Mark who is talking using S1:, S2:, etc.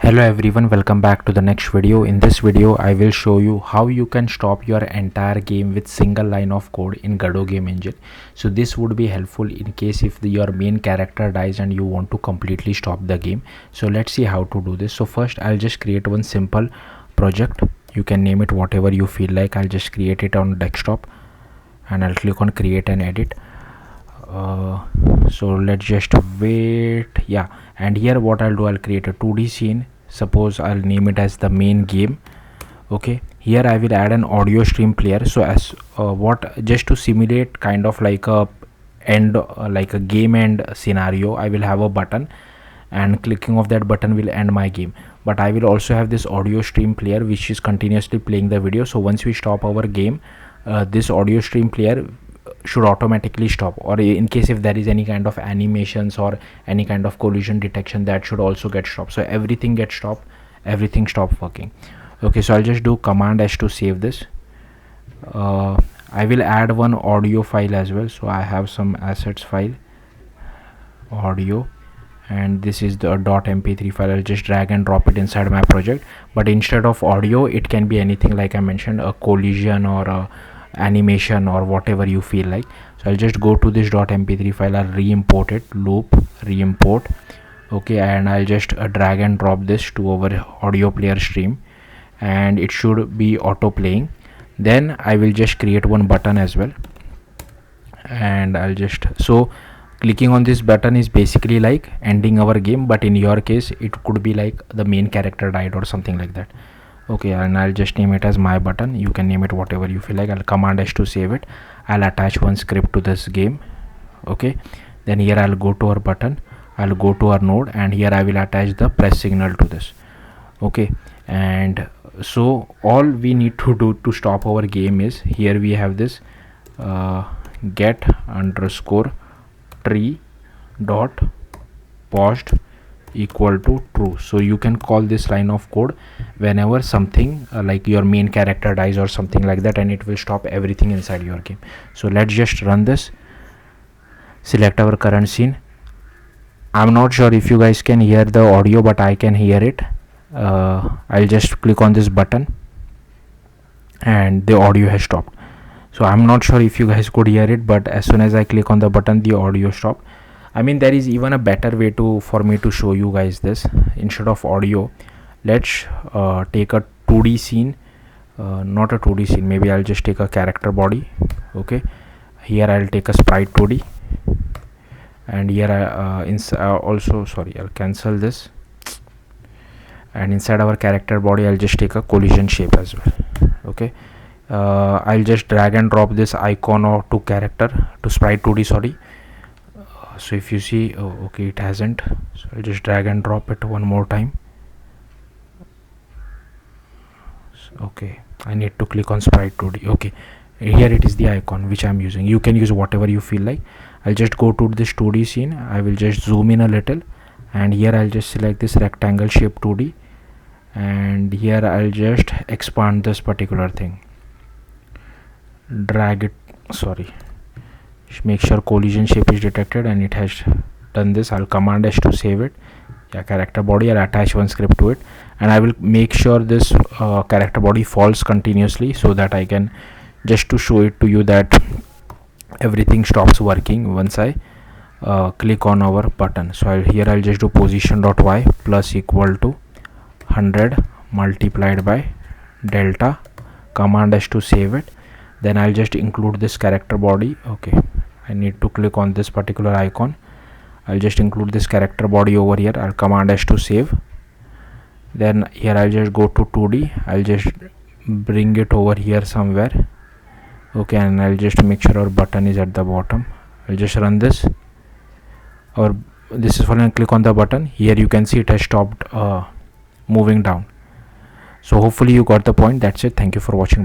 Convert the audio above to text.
S1: Hello everyone, welcome back to the next video. In this video I will show you how you can stop your entire game with single line of code in Godot game engine. So this would be helpful in case if your main character dies and you want to completely stop the game. So let's see how to do this. So first I'll just create one simple project. You can name it whatever you feel like. I'll just create it on desktop and I'll click on create and edit. So let's just wait. Yeah, and here what I'll do, I'll create a 2D scene. Suppose I'll name it as the main game. Okay, here I will add an audio stream player. So as just to simulate kind of like a like a game end scenario, I will have a button and clicking of that button will end my game. But I will also have this audio stream player which is continuously playing the video. So once we stop our game, this audio stream player should automatically stop, or in case if there is any kind of animations or any kind of collision detection, that should also get stopped. So everything gets stopped, everything stop working. Okay, so I'll just do Command S to save this. I will add one audio file as well. So I have some assets file, audio, and this is the .mp3 file. I'll just drag and drop it inside my project, but instead of audio it can be anything, like I mentioned, a collision or a animation or whatever you feel like. So I'll just go to this .mp3 file, I'll re-import it, loop re-import. Okay, and I'll just drag and drop this to our audio player stream and it should be auto playing. Then I will just create one button as well, and I'll just, so clicking on this button is basically like ending our game, but in your case it could be like the main character died or something like that. Okay, and I'll just name it as my button. You can name it whatever you feel like. I'll Command S to save it. I'll attach one script to this game. Okay, then here I'll go to our button, I'll go to our node, and here I will attach the press signal to this. Okay, and so all we need to do to stop our game is, here we have this get underscore tree dot paused equal to true. So you can call this line of code whenever something like your main character dies or something like that, and it will stop everything inside your game. So let's just run this, select our current scene. I'm not sure if you guys can hear the audio, but I can hear it. I'll just click on this button and the audio has stopped. So I'm not sure if you guys could hear it, but as soon as I click on the button, the audio stopped. I mean, there is even a better way for me to show you guys this. Instead of audio, let's take a 2D scene, not a 2D scene, maybe I'll just take a character body. Okay, here I'll take a sprite 2D, and here also, sorry, I'll cancel this, and inside our character body I'll just take a collision shape as well. Okay, I'll just drag and drop this icon or to character to sprite 2D, sorry. So if you see, oh okay, it hasn't, so I'll just drag and drop it one more time. So, okay, I need to click on sprite 2D. Okay, here it is the icon which I'm using. You can use whatever you feel like. I'll just go to this 2D scene, I will just zoom in a little, and here I'll just select this rectangle shape 2D, and here I'll just expand this particular thing, drag it, sorry, make sure collision shape is detected, and it has done this. I'll Command S to save it. Yeah, character body, I'll attach one script to it, and I will make sure this character body falls continuously, so that I can just to show it to you that everything stops working once I click on our button. So here I'll just do position.y plus equal to 100 multiplied by delta, Command S to save it. Then I'll just include this character body. Okay, I need to click on this particular icon. I'll just include this character body over here. I'll Command S to save. Then here I'll just go to 2D. I'll just bring it over here somewhere. Okay, and I'll just make sure our button is at the bottom. I'll just run this, or this is when I click on the button. Here you can see it has stopped moving down. So hopefully you got the point. That's it. Thank you for watching.